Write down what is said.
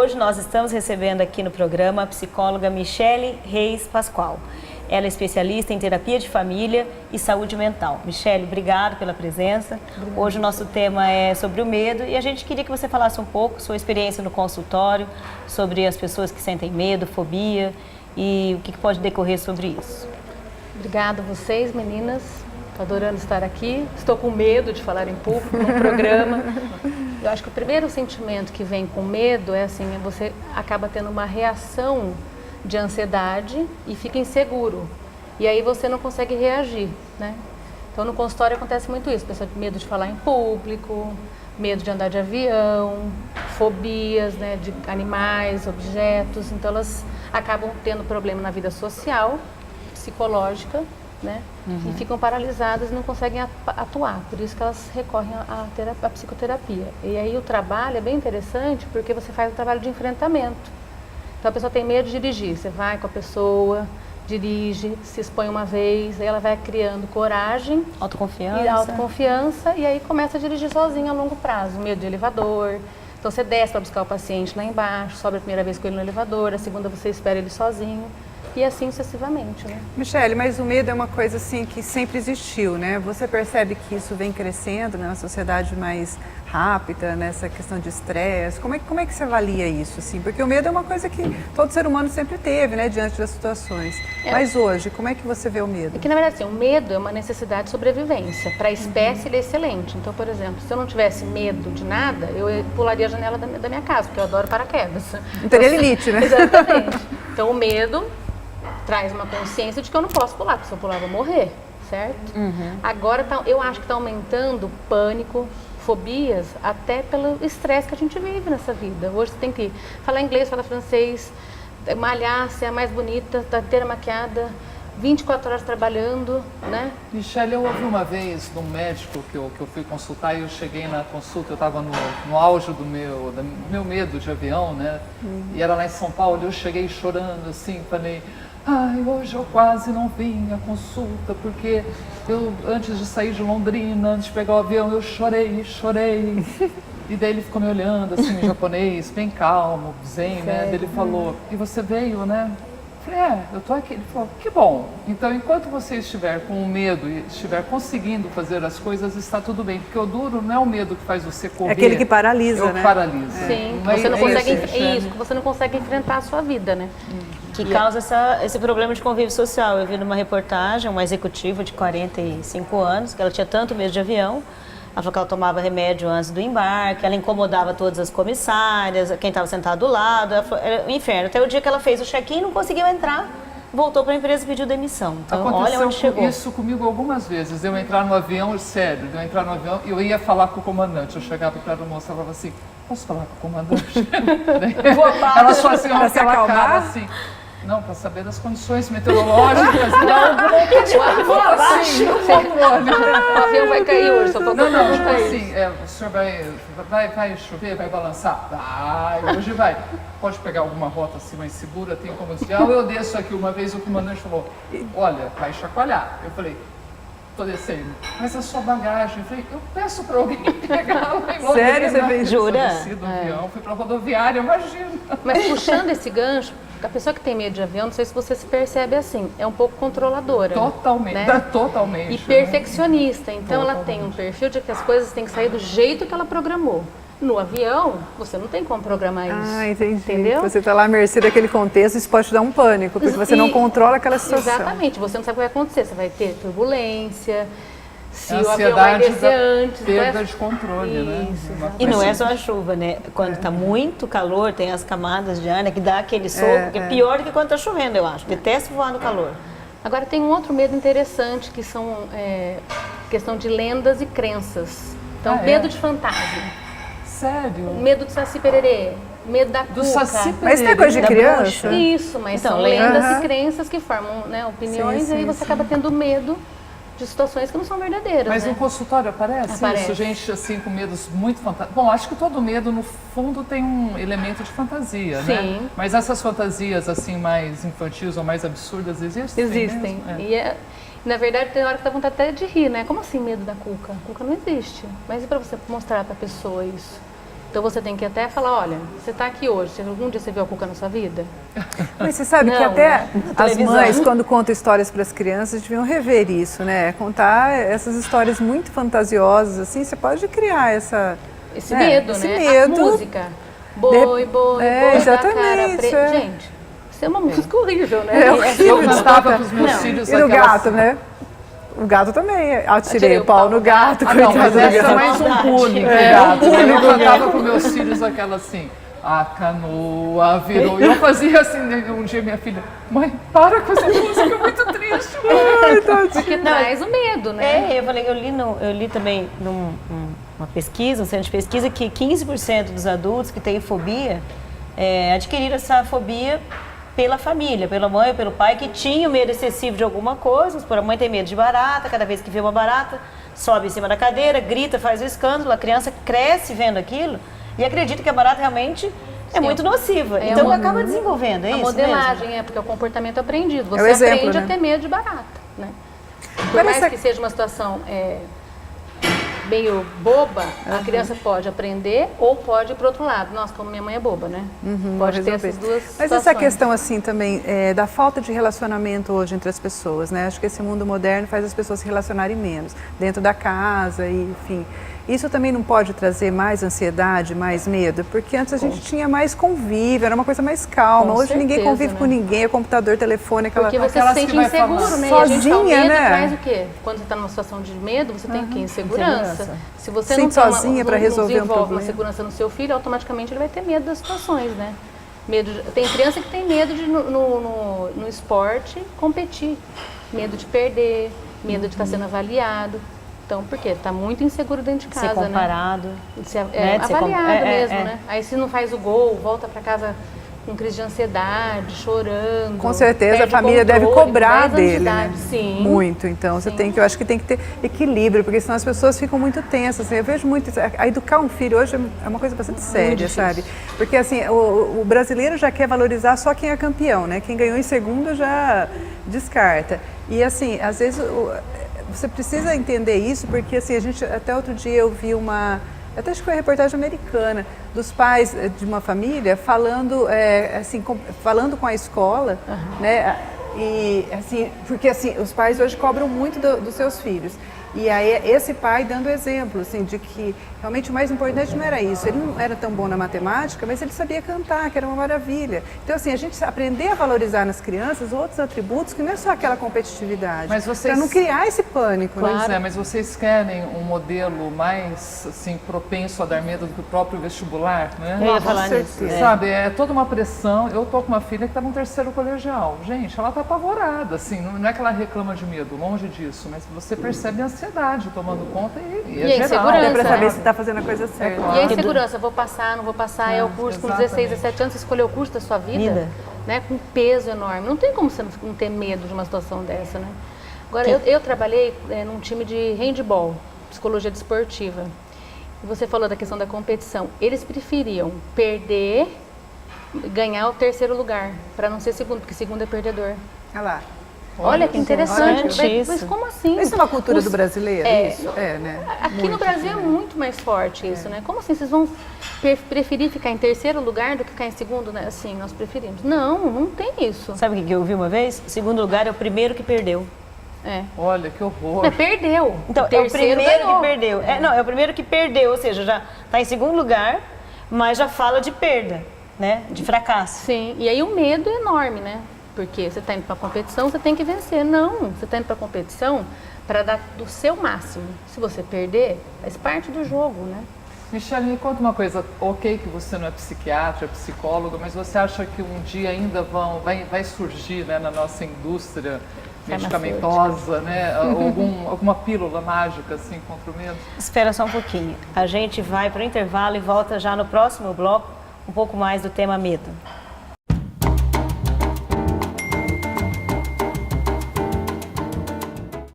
Hoje nós estamos recebendo aqui no programa a psicóloga Michele Reis Pascoal. Ela é especialista em terapia de família e saúde mental. Michele, obrigado pela presença. Obrigada. Hoje o nosso tema é sobre o medo e a gente queria que você falasse um pouco sua experiência no consultório, sobre as pessoas que sentem medo, fobia e o que pode decorrer sobre isso. Obrigada a vocês, meninas. Estou adorando estar aqui. Estou com medo de falar em público no programa. Eu acho que o primeiro sentimento que vem com medo é assim, você acaba tendo uma reação de ansiedade e fica inseguro. E aí você não consegue reagir, né? Então no consultório acontece muito isso. Pessoa tem medo de falar em público, medo de andar de avião, fobias, né, de animais, objetos. Então elas acabam tendo problema na vida social, psicológica, né? E ficam paralisadas e não conseguem atuar. Por isso que elas recorrem à psicoterapia. E aí o trabalho é bem interessante porque você faz um trabalho de enfrentamento. Então a pessoa tem medo de dirigir, você vai com a pessoa, dirige, se expõe uma vez, aí ela vai criando coragem, autoconfiança e aí começa a dirigir sozinha a longo prazo, medo de elevador. Então você desce para buscar o paciente lá embaixo, sobe a primeira vez com ele no elevador, a segunda você espera ele sozinho. E assim sucessivamente, né? Michele, mas o medo é uma coisa assim que sempre existiu, né? Você percebe que isso vem crescendo, né, na sociedade mais rápida, nessa questão de estresse. Como é que você avalia isso, assim? Porque o medo é uma coisa que todo ser humano sempre teve, né, diante das situações. Mas hoje, como é que você vê o medo? É que, na verdade, assim, o medo é uma necessidade de sobrevivência. Para a espécie, ele é excelente. Então, por exemplo, se eu não tivesse medo de nada, eu pularia a janela da minha casa, porque eu adoro paraquedas. Não teria limite, né? Exatamente. Então, o medo traz uma consciência de que eu não posso pular, porque se eu pular eu vou morrer, certo? Agora eu acho que está aumentando pânico, fobias, até pelo estresse que a gente vive nessa vida. Hoje você tem que falar inglês, falar francês, malhar, ser a mais bonita, estar inteira maquiada, 24 horas trabalhando, né? Michele, eu ouvi uma vez de um médico que eu fui consultar e eu cheguei na consulta, eu estava no auge do meu medo de avião, né? E era lá em São Paulo, eu cheguei chorando assim, falei... Ai, hoje eu quase não vim à consulta, porque eu, antes de sair de Londrina, antes de pegar o avião, eu chorei. E daí ele ficou me olhando, assim, em japonês, bem calmo, zen, né? Daí ele falou, e você veio, né? Eu falei, eu tô aqui. Ele falou, que bom. Então, enquanto você estiver com o medo e estiver conseguindo fazer as coisas, está tudo bem. Porque o duro não é o medo que faz você correr. É aquele que paralisa, né? É o que paralisa. Sim, você não consegue, isso, que você não consegue enfrentar a sua vida, né? Que causa esse problema de convívio social. Eu vi numa reportagem uma executiva de 45 anos, que ela tinha tanto medo de avião, ela falou que ela tomava remédio antes do embarque, ela incomodava todas as comissárias, quem estava sentado do lado, era um inferno. Até o dia que ela fez o check-in, não conseguiu entrar, voltou para a empresa e pediu demissão. Então, olha onde chegou. Aconteceu isso comigo algumas vezes, eu entrar no avião, sério, e eu ia falar com o comandante, eu chegava para a moça e falava assim, posso falar com o comandante? Ela só assim, olha aquela cara assim... Não, para saber das condições meteorológicas, O avião vai cair hoje, só não, tipo assim, o senhor vai chover, vai balançar? Vai, hoje vai. Pode pegar alguma rota assim mais segura, tem como desviar? Eu desço aqui, uma vez o comandante falou, olha, vai chacoalhar. Eu falei, tô descendo, mas a sua bagagem, eu falei, eu peço para alguém pegar lá em Londrina. Sério, você fez? Jura? Eu desci do avião, fui para a rodoviária, imagina. Mas puxando esse gancho, a pessoa que tem medo de avião, não sei se você se percebe assim, é um pouco controladora. Totalmente, né? Totalmente. E perfeccionista, então ela tem um perfil de que as coisas têm que sair do jeito que ela programou. No avião, você não tem como programar isso. Ah, entendi. Entendeu? Você está lá à mercê daquele contexto, isso pode te dar um pânico, porque você não controla aquela situação. Exatamente, você não sabe o que vai acontecer, você vai ter turbulência, se o avião vai descer antes. Perda de controle, né? E não é só a chuva, né? Quando está muito calor, tem as camadas de ar, né, que dá aquele soco, que é pior do que quando está chovendo, eu acho. Detesto voar no calor. Agora tem um outro medo interessante, que são questão de lendas e crenças. Então, medo de fantasma. Sério? Medo do Saci Pererê, medo da Do cuca. Saci Pererê. Mas não é coisa de criança? Isso, mas Então, são lendas e crenças que formam, né, opiniões, e aí você acaba tendo medo de situações que não são verdadeiras. Mas né? no consultório aparece isso? Gente assim com medos muito fantásticos. Bom, acho que todo medo no fundo tem um elemento de fantasia, né? Mas essas fantasias assim mais infantis ou mais absurdas existem? Existem. E na verdade tem hora que dá vontade até de rir, né? Como assim medo da cuca? A cuca não existe. Mas e para você mostrar para a pessoa isso? Então você tem que até falar, olha, você está aqui hoje, algum dia você viu a Cuca na sua vida? Mas você sabe que Não, até né? as mães, quando contam histórias para as crianças, deviam rever isso, né? Contar essas histórias muito fantasiosas, assim, você pode criar Esse medo, esse né? medo. A música. Boi, boi, boi, exatamente, da cara Gente, isso é uma música horrível, né? Eu cantava para os meus filhos E no aquelas- gato, né? O gato também. Atirei o pau no gato, Ah, não, coitado mas do essa é gato. mais um pune pro gato. Né? Eu cantava para meus filhos aquela assim, a canoa virou. E eu fazia assim, um dia minha filha, mãe, para com essa música, é muito triste. Ai, tadinho. Porque traz o medo, né? Eu falei, eu li também numa pesquisa, um centro de pesquisa, que 15% dos adultos que têm fobia adquiriram essa fobia pela família, pela mãe ou pelo pai, que tinha medo excessivo de alguma coisa. A mãe tem medo de barata, cada vez que vê uma barata, sobe em cima da cadeira, grita, faz o escândalo, a criança cresce vendo aquilo e acredita que a barata realmente é muito nociva. É então uma- acaba desenvolvendo, é A isso modelagem porque é o comportamento aprendido. Você É o exemplo, aprende né? a ter medo de barata, né? Por Parece mais que seja uma situação meio boba, a criança pode aprender ou pode ir para outro lado. Nossa, como minha mãe é boba, né? Pode ter resolver. essas duas Mas situações. essa questão assim também da falta de relacionamento hoje entre as pessoas, né? Acho que esse mundo moderno faz as pessoas se relacionarem menos dentro da casa, e, enfim. Isso também não pode trazer mais ansiedade, mais medo, porque antes a gente tinha mais convívio, era uma coisa mais calma. Com Hoje ninguém certeza, convive né? com ninguém, é computador, telefone, aquela Porque você aquelas se que sente vai inseguro, falar né? E a gente fala, o sozinha, medo né? traz o quê? Quando você está numa situação de medo, você tem o quê? Insegurança. Insegurança. Se você Sente não tem sozinha pra resolver um desenvolve problema. uma segurança no seu filho, automaticamente ele vai ter medo das situações, né? Tem criança que tem medo de no esporte competir, medo de perder, medo de estar sendo avaliado. Então, por quê? Está muito inseguro dentro de casa, ser comparado. né? De ser, né? De ser avaliado mesmo, é. né? Aí se não faz o gol, volta para casa com crise de ansiedade, chorando. Com certeza a perde família deve controle, cobrar 10 anos de dele, né? idade. Sim. Muito, então você tem que, eu acho que tem que ter equilíbrio, porque senão as pessoas ficam muito tensas. Assim, eu vejo muito isso. A educar um filho hoje é uma coisa bastante séria, sabe? Porque assim, o brasileiro já quer valorizar só quem é campeão, né? Quem ganhou em segundo já descarta. E assim, às vezes você precisa entender isso, porque assim, a gente até outro dia eu vi até acho que foi uma reportagem americana, dos pais de uma família falando, falando com a escola, né? E assim, porque assim, os pais hoje cobram muito dos seus filhos. E aí esse pai dando exemplo, assim, de que realmente o mais importante não era isso. Ele não era tão bom na matemática, mas ele sabia cantar, que era uma maravilha. Então assim, a gente aprender a valorizar nas crianças outros atributos que não é só aquela competitividade. Mas vocês- para não criar esse pânico, né? Pois é, mas vocês querem um modelo mais assim, propenso a dar medo do que o próprio vestibular, né? Eu ia falar nisso. certeza. Sabe, é toda uma pressão. Eu tô com uma filha que está no terceiro colegial. Gente, ela tá apavorada, assim, não é que ela reclama de medo, longe disso, mas você percebe a ansiedade tomando conta e é E a geral. insegurança, Até para né? saber se está fazendo a coisa certa. E a insegurança, vou passar, não vou passar, é o curso com 16, exatamente. 17 anos, você escolheu o curso da sua vida, né? Com peso enorme. Não tem como você não ter medo de uma situação dessa, né? Agora, eu trabalhei num time de handball, psicologia desportiva. E você falou da questão da competição. Eles preferiam perder, ganhar o terceiro lugar, para não ser segundo, porque segundo é perdedor. Olha lá. Olha que interessante. interessante Mas isso. como assim? Isso é uma cultura Os- do brasileiro? É. Isso? É, né? Aqui no Brasil é muito mais forte isso, né? Como assim? Vocês vão preferir ficar em terceiro lugar do que ficar em segundo, né? Assim, nós preferimos. Não tem isso. Sabe o que eu ouvi uma vez? O segundo lugar é o primeiro que perdeu. É. Olha, que horror. Mas perdeu. Então, O terceiro é o primeiro ganhou. que perdeu. É o primeiro que perdeu, ou seja, já está em segundo lugar, mas já fala de perda, né? De fracasso. Sim, e aí o medo é enorme, né? Porque você está indo para a competição, você tem que vencer. Não, você está indo para a competição para dar do seu máximo. Se você perder, faz parte do jogo, né? Michele, me conta uma coisa. Ok que você não é psiquiatra, é psicóloga, mas você acha que um dia ainda vai surgir, né, na nossa indústria medicamentosa, né, alguma pílula mágica assim contra o medo? Espera só um pouquinho. A gente vai para o intervalo e volta já no próximo bloco um pouco mais do tema medo.